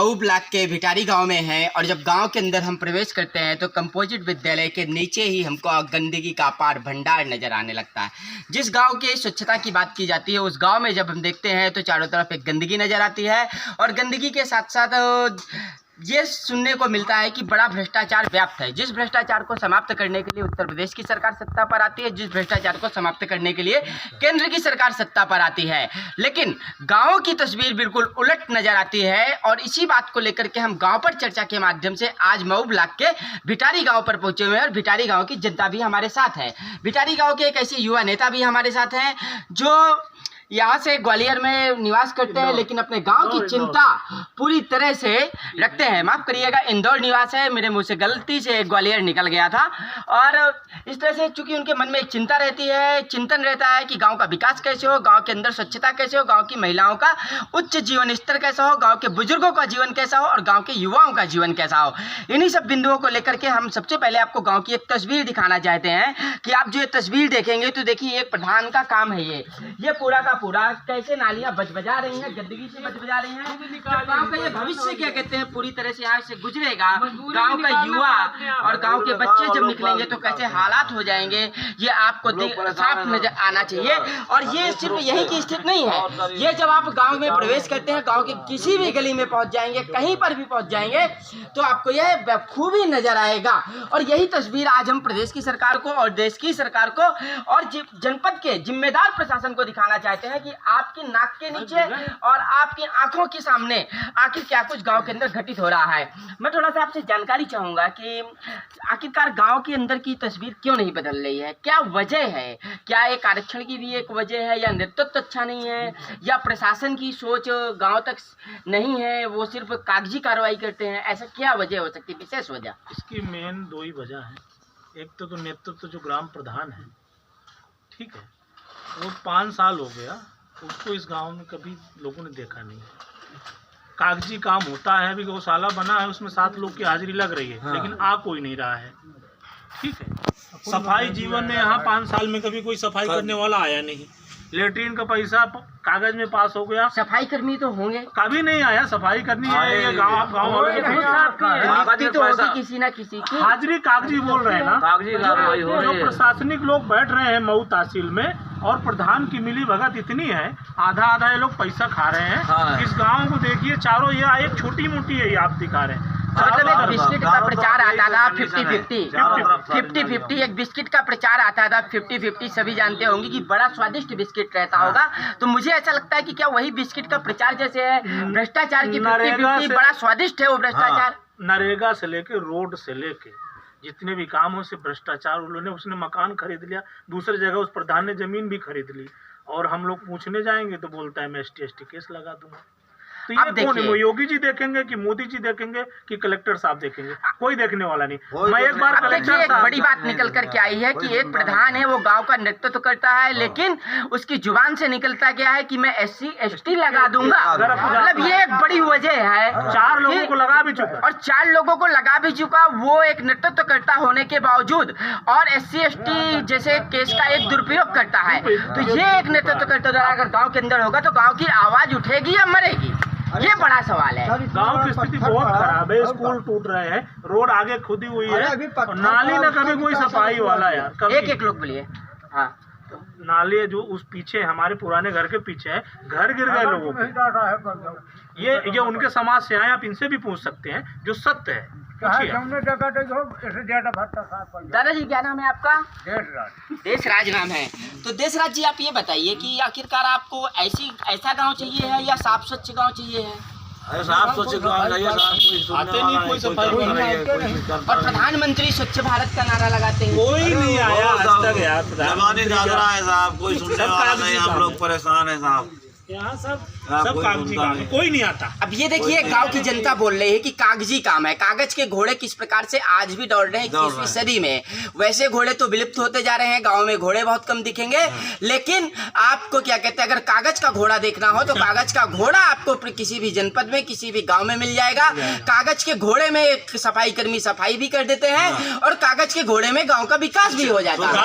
Mau block के भिटारी गांव में हैं और जब गांव के अंदर हम प्रवेश करते हैं तो कंपोजिट विद्यालय के नीचे ही हमको गंदगी का अपार भंडार नज़र आने लगता है। जिस गांव की स्वच्छता की बात की जाती है उस गांव में जब हम देखते हैं तो चारों तरफ एक गंदगी नज़र आती है और गंदगी के साथ साथ ये सुनने को मिलता है कि बड़ा भ्रष्टाचार व्याप्त है। जिस भ्रष्टाचार को समाप्त करने के लिए उत्तर प्रदेश की सरकार सत्ता पर आती है, जिस भ्रष्टाचार को समाप्त करने के लिए केंद्र की सरकार सत्ता पर आती है, लेकिन गाँव की तस्वीर बिल्कुल उलट नजर आती है। और इसी बात को लेकर के हम गाँव पर चर्चा के माध्यम से आज मऊ ब्लॉक के भिटारी गाँव पर पहुंचे हुए हैं और भिटारी गाँव की जनता भी हमारे साथ है। भिटारी गाँव के एक ऐसे युवा नेता भी हमारे साथ हैं जो यहाँ से ग्वालियर में निवास करते हैं लेकिन अपने गांव की चिंता पूरी तरह से रखते हैं। माफ़ करिएगा, इंदौर निवास है, मेरे मुंह से गलती से ग्वालियर निकल गया था। और इस तरह से चूंकि उनके मन में एक चिंता रहती है, चिंतन रहता है कि गांव का विकास कैसे हो, गांव के अंदर स्वच्छता कैसे हो, गांव की महिलाओं का उच्च जीवन स्तर कैसा हो, गाँव के बुजुर्गों का जीवन कैसा हो और गाँव के युवाओं का जीवन कैसा हो। इन्हीं सब बिंदुओं को लेकर के हम सबसे पहले आपको गाँव की एक तस्वीर दिखाना चाहते हैं कि आप जो ये तस्वीर देखेंगे तो देखिए एक प्रधान का काम है। ये पूरा का पूरा कैसे नालियां बजा रही हैं, गंदगी से बजा रही हैं। गांव का ये भविष्य क्या कहते हैं पूरी तरह से यहाँ से गुजरेगा। गांव का युवा और गांव के बच्चे जब निकलेंगे तो कैसे हालात हो जाएंगे ये आपको साफ नजर आना चाहिए। और ये सिर्फ यही की स्थिति नहीं है, ये जब आप गांव में प्रवेश करते हैं, गांव के किसी भी गली में पहुंच जाएंगे, कहीं पर भी पहुंच जाएंगे तो आपको यह बखूबी नजर आएगा। और यही तस्वीर आज हम प्रदेश की सरकार को और देश की सरकार को और जनपद के जिम्मेदार प्रशासन को दिखाना चाहते हैं कि आपकी नाक के नीचे और आपकी आंखों के सामने आखिर क्या कुछ गांव के अंदर घटित हो रहा है। मैं थोड़ा सा आपसे जानकारी चाहूंगा कि आखिरकार गांव के अंदर की तस्वीर क्यों नहीं बदल रही है, क्या वजह है? क्या एक आरक्षण की भी एक वजह है, या नेतृत्व अच्छा नहीं है, या प्रशासन की सोच गांव तक नहीं है, वो सिर्फ कागजी कार्रवाई करते हैं? ऐसा क्या वजह हो सकती है, विशेष वजह? इसकी मेन दो ही वजह है। एक तो नेतृत्व जो ग्राम प्रधान है, ठीक है, वो 5 साल हो गया, उसको इस गांव में कभी लोगों ने देखा नहीं। कागजी काम होता है, अभी गौशाला बना है, उसमें 7 लोग की हाजिरी लग रही है, हाँ। लेकिन आ कोई नहीं रहा है, ठीक है। सफाई जीवन में यहाँ 5 साल में कभी कोई सफाई करने वाला आया नहीं। लेटरिन का पैसा कागज में पास हो गया, सफाई कर्मी तो होंगे, कभी नहीं आया। सफाई करनी है ये गाँव किसी ना किसी की हाजिरी कागजी बोल रहे हैं ना, कागजी। जो प्रशासनिक लोग बैठ रहे हैं मऊ तहसील में और प्रधान की मिली भगत इतनी है, आधा आधा ये लोग पैसा खा रहे हैं। हाँ। इस गांव को देखिए, चारों ये एक छोटी मोटी है, ये आप दिखा रहे हैं। मतलब एक बिस्किट का प्रचार आता था 50-50, एक बिस्किट का प्रचार आता था 50-50। सभी जानते होंगे कि बड़ा स्वादिष्ट बिस्किट रहता होगा। तो मुझे ऐसा लगता है कि क्या वही बिस्किट का प्रचार जैसे है भ्रष्टाचार की 50-50 बड़ा स्वादिष्ट है वो भ्रष्टाचार। नरेगा से लेके रोड से लेके जितने भी काम हो से भ्रष्टाचार। उन्होंने उसने मकान खरीद लिया, दूसरी जगह उस प्रधान ने जमीन भी खरीद ली, और हम लोग पूछने जाएंगे तो बोलता है मैं ST केस लगा दूंगा। तो ये कौन, योगी जी देखेंगे कि मोदी जी देखेंगे कि कलेक्टर साहब देखेंगे? कोई देखने वाला नहीं। मैं एक बार कलेक्टर एक बड़ी बात निकल कर के आई है कि एक प्रधान है वो गांव का नेतृत्व करता है, लेकिन उसकी जुबान से निकलता क्या है कि मैं SC ST लगा दूंगा। मतलब ये एक बड़ी वजह है। 4 लोगों को लगा भी चुका, और 4 लोगों को लगा भी चुका, वो एक नेतृत्व करता होने के बावजूद, और SC ST जैसे केस का एक दुरुपयोग करता है। तो ये एक नेतृत्व करता अगर गाँव के अंदर होगा तो गाँव की आवाज उठेगी या मरेगी, ये बड़ा सवाल है। गांव की स्थिति बहुत खराब है, स्कूल टूट रहे हैं, रोड आगे खुदी हुई है, नाली न कभी कोई सफाई वाला यार। एक लोग बोलिए। हाँ, तो नाले जो उस पीछे हमारे पुराने घर के पीछे है, घर गिर गए लोगों के। ये उनके समाज से आए, आप इनसे भी पूछ सकते हैं जो सत्य है। दादाजी क्या नाम है आपका? देशराज नाम है। तो देशराज जी आप ये बताइए कि आखिरकार आपको ऐसा गांव चाहिए है या साफ स्वच्छ गांव चाहिए है? साफ स्वच्छ गांव चाहिए, कोई सफाई नहीं। और प्रधानमंत्री स्वच्छ भारत का नारा लगाते हैं, कोई नहीं आया आज तक यार। जमाने ज्यादा है साहब, कोई सुनने वाला नहीं, हम लोग परेशान है साहब। यहाँ सब कागजी काम है, कोई नहीं आता। अब ये देखिए गांव की जनता बोल रही है कि कागजी काम है। कागज के घोड़े किस प्रकार से आज भी दौड़ रहे हैं 21वीं सदी में, वैसे घोड़े तो विलुप्त होते जा रहे हैं। गांव में घोड़े बहुत कम दिखेंगे, लेकिन आपको क्या कहते हैं, अगर कागज का घोड़ा देखना हो तो कागज का घोड़ा आपको किसी भी जनपद में, किसी भी गाँव में मिल जाएगा। कागज के घोड़े में एक सफाई कर्मी सफाई भी कर देते हैं, और कागज के घोड़े में गाँव का विकास भी हो जाता है। जो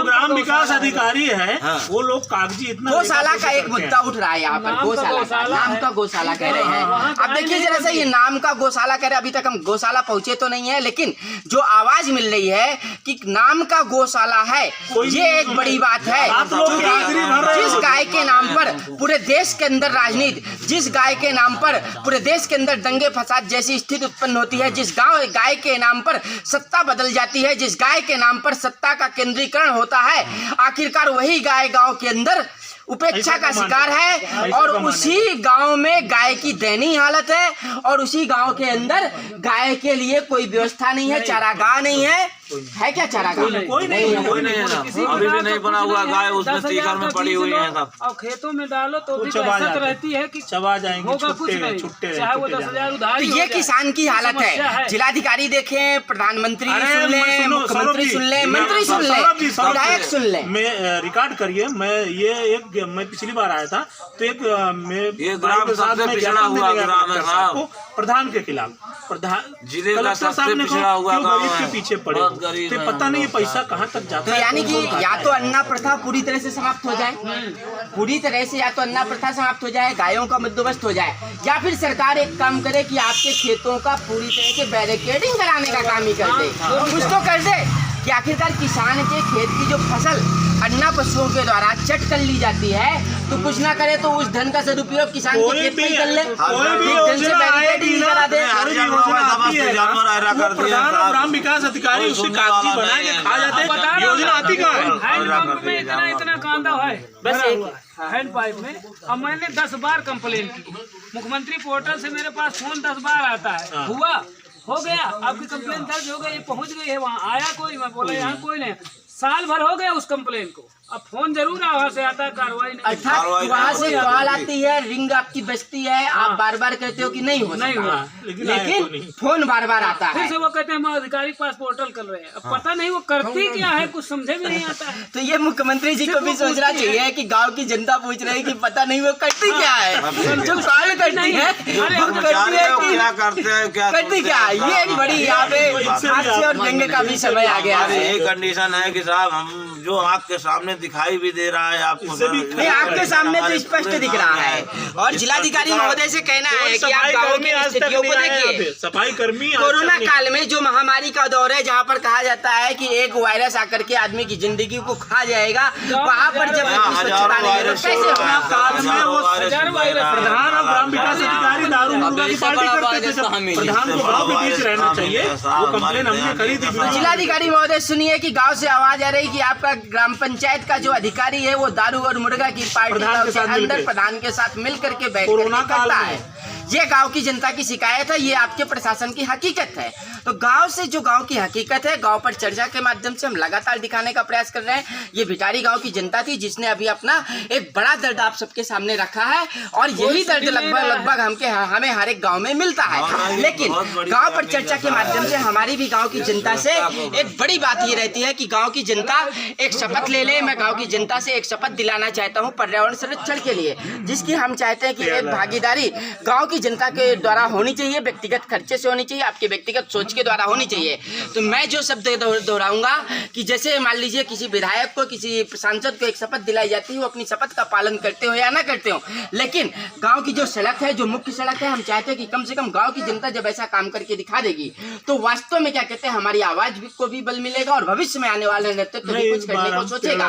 ग्राम विकास अधिकारी है वो लोग कागजी इतना गौशाला का एक मुद्दा उठ रहा है यहाँ पर? गौशाला, नाम का गौशाला कह रहे हैं। अब देखिए जरा सा, ये नाम का गौशाला कह रहे हैं, अभी तक हम गौशाला पहुंचे तो नहीं है, लेकिन जो आवाज मिल रही है कि नाम का गौशाला है, ये एक बड़ी बात है। जिस गाय के नाम पर पूरे देश के अंदर राजनीति, जिस गाय के नाम पर पूरे देश के अंदर दंगे फसाद जैसी स्थिति उत्पन्न होती है, जिस गाय के नाम पर सत्ता बदल जाती है, जिस गाय के नाम पर सत्ता का केंद्रीकरण होता है, आखिरकार वही गाय गांव के अंदर उपेक्षा का शिकार है। और उसी गांव में गाय की दयनीय हालत है, और उसी गांव के अंदर गाय के लिए कोई व्यवस्था नहीं है, चारागाह नहीं है क्या चारागाह? कोई नहीं है ना, अभी भी नहीं बना हुआ। गाय उसमें तीखर में पड़ी हुई है सब, और खेतों में डालो तो भी बहसत रहती है कि चबा जाएंगे, होगा कुछ नहीं, चाहे वो 10,000 उधार। तो ये किसान की हालत है। जिलाधिकारी देखें, प्रधानमंत्री सुन ले, मुख्यमंत्री सुन ले, मंत्री सुन ले, विधायक सुन ले। मैं रिकॉर्ड करिए, मैं पिछली बार आया था तो एक ये ग्राम सबसे पिछड़ा हुआ ग्राम है साहब, प्रधान के खिलाफ, प्रधान जिले का सबसे पिछड़ा हुआ गाँव है, के पीछे पड़े, तो पता नहीं ये पैसा कहाँ तक जाता है। यानी कि या तो अन्ना प्रथा पूरी तरह से समाप्त हो जाए, पूरी तरह से या तो अन्ना प्रथा समाप्त हो जाए, गायों का बंदोबस्त हो जाए, या फिर सरकार एक काम करे कि आपके खेतों का पूरी तरह से बैरिकेडिंग कराने का काम ही कर दे, कुछ तो कर दे कि आखिरकार किसान के खेत की जो फसल अन्ना पशुओं के द्वारा चट कर ली जाती है, तो कुछ ना करे तो उस धन का सदुपयोग किसान के खेत में कर ले, धन से बैरिकेडिंग करा दे। ग्राम विकास अधिकारी उसके कागजी बना के खा जाते हैं, योजना आती कहाँ है? इतना कांदा है बस हैंड पाइप में। अब मैंने 10 बार कंप्लेन की, मुख्यमंत्री पोर्टल से मेरे पास फोन 10 बार आता है, हुआ हो गया, आपकी कंप्लेन दर्ज हो गई, पहुंच गई है, वहाँ आया कोई? मैं बोला यहाँ कोई नहीं। साल भर हो गया उस कंप्लेन को, अब फोन जरूर वहाँ से आता है, कार्रवाई नहीं। अर्थात वहाँ से कॉल आती है, रिंग आपकी बजती है, आप बार बार कहते हो कि नहीं हो लेकिन फोन बार बार आता है। फिर से वो कहते हैं हम अधिकारी के पास पोर्टल कर रहे हैं, अब पता नहीं वो करती क्या है, कुछ समझे भी नहीं आता है। तो ये मुख्यमंत्री जी को भी सोचना चाहिए कि गांव की जनता पूछ रही है कि पता नहीं वो करती क्या है, जो कॉल करती है करती क्या। ये एक बड़ी यहाँ पे हादसे और दंगे का भी समय आ गया है। यही कंडीशन है कि साहब हम जो आँख के सामने दिखाई भी दे रहा है आपको, नहीं आपके सामने तो स्पष्ट दिख रहा है। और जिलाधिकारी महोदय से कहना है कि आप गाँव की स्थितियों को देखिए। सफाई कर्मी कोरोना काल में जो महामारी का दौर है, जहाँ पर कहा जाता है कि एक वायरस आकर के आदमी की जिंदगी को खा जाएगा, वहाँ पर जब स्वच्छता नहीं है तो कैसे होगा? प्रधान और ग्राम विकास अधिकारी दारू मुर्गा की पार्टी करते थे, प्रधान को गाँव के बीच रहना चाहिए, वो कंप्लेन हमने करी थी। जिलाधिकारी महोदय सुनिए कि गाँव से आवाज आ रही कि आपका ग्राम पंचायत का जो अधिकारी है वो दारू और मुर्गा की पार्टी के अंदर प्रधान के साथ मिल करके बैठकर करता है। ये गांव की जनता की शिकायत है, ये आपके प्रशासन की हकीकत है। तो गांव से जो गांव की हकीकत है, गांव पर चर्चा के माध्यम से हम लगातार दिखाने का प्रयास कर रहे हैं। ये भिखारी गांव की जनता थी जिसने अभी अपना एक बड़ा दर्द आप सबके सामने रखा है, और यही दर्द लगभग हमें हर एक गाँव में मिलता है। लेकिन गाँव पर चर्चा के माध्यम से हमारी भी गाँव की जनता से एक बड़ी बात ये रहती है कि गाँव की जनता एक शपथ ले ले। मैं गाँव की जनता से एक शपथ दिलाना चाहता हूँ पर्यावरण संरक्षण के लिए, जिसकी हम चाहते हैं कि एक भागीदारी गाँव की जनता के द्वारा होनी चाहिए, व्यक्तिगत खर्चे से होनी चाहिए, आपके व्यक्तिगत सोच के द्वारा होनी चाहिए। तो मैं जो शब्द दोहराऊंगा कि जैसे मान लीजिए किसी विधायक को, किसी सांसद को एक शपथ दिलाई जाती है, वो अपनी शपथ का पालन करते हो या ना करते हो, लेकिन गांव की जो सड़क है, जो मुख्य सड़क है, हम चाहते हैं कि कम से कम गांव की जनता जब ऐसा काम करके दिखा देगी तो वास्तव में क्या कहते हैं, हमारी आवाज को भी बल मिलेगा और भविष्य में आने वाले नेतृत्व भी कुछ करने को सोचेगा।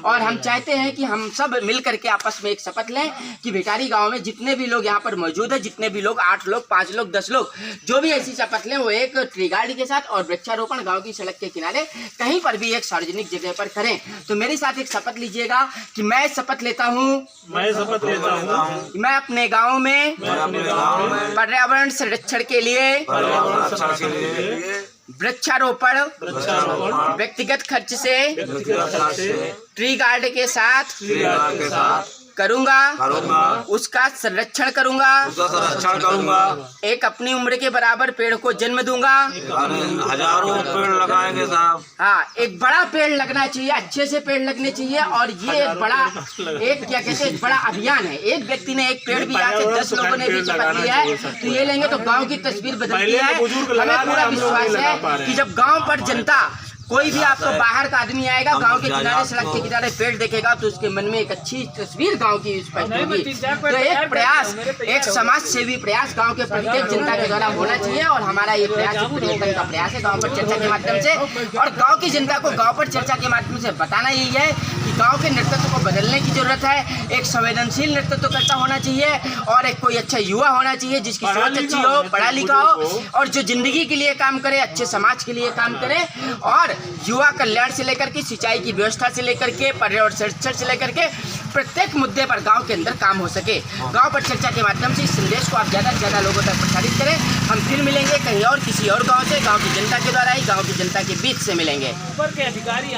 और हम चाहते हैं कि हम सब मिल करके आपस में एक शपथ लें कि भिखारी गाँव में जितने भी लोग यहाँ पर मौजूद है, जितने भी लोग 8 लोग, 5 लोग, 10 लोग, जो भी ऐसी शपथ लें, वो एक ट्री गार्ड के साथ और वृक्षारोपण गांव की सड़क के किनारे कहीं पर भी एक सार्वजनिक जगह पर करें। तो मेरे साथ एक शपथ लीजिएगा कि मैं शपथ लेता हूँ, मैं अपने गांव में पर्यावरण संरक्षण के लिए वृक्षारोपण व्यक्तिगत खर्च से ट्री गार्ड के साथ करूंगा, उसका संरक्षण करूंगा, एक अपनी उम्र के बराबर पेड़ को जन्म दूंगा। हजारों पेड़ लगाएंगे साहब। हाँ, एक बड़ा पेड़ लगना चाहिए, अच्छे से पेड़ लगने चाहिए। और ये एक बड़ा क्या कहते हैं, बड़ा अभियान है। एक व्यक्ति ने एक पेड़ भी आके 10 लोगों ने भी शपथ लिया है, तो ये लेंगे तो गाँव की तस्वीर बदलती है। हमें पूरा विश्वास है कि जब गाँव पर जनता कोई भी आपको बाहर का आदमी आएगा, हम गांव के जा- किनारे, आपको- सड़क के किनारे पेड़ देखेगा तो उसके मन में एक अच्छी तस्वीर गांव की स्पष्ट नहीं, मैं होगी। 3-4 तो पेड़ एक तैयार प्रयास, कर दिया, मेरे तैयार एक हो समाज सेवी प्रयास गांव के प्रत्येक जनता के द्वारा होना चाहिए और हमारा ये प्रयास एक परिवर्तन का प्रयास है गांव पर चर्चा के माध्यम से। और गांव की जनता को गांव पर चर्चा के माध्यम से बताना यही है कि गांव के नेतृत्व को बदलने की जरूरत है। एक संवेदनशील नेतृत्व करता होना चाहिए और एक कोई अच्छा युवा होना चाहिए जिसकी सोच अच्छी हो, पढ़ा लिखा हो और जो जिंदगी के लिए काम करे, अच्छे समाज के लिए काम करे और युवा कल्याण से लेकर के सिंचाई की व्यवस्था से लेकर के पर्यावरण संरक्षण से लेकर के प्रत्येक मुद्दे पर गांव के अंदर काम हो सके। गांव पर चर्चा के माध्यम से इस संदेश को आप ज़्यादा से ज़्यादा लोगों तक प्रसारित करें। हम फिर मिलेंगे कहीं और किसी और गांव से, गांव की जनता के द्वारा ही, गांव की जनता के बीच से मिलेंगे। ऊपर के अधिकारी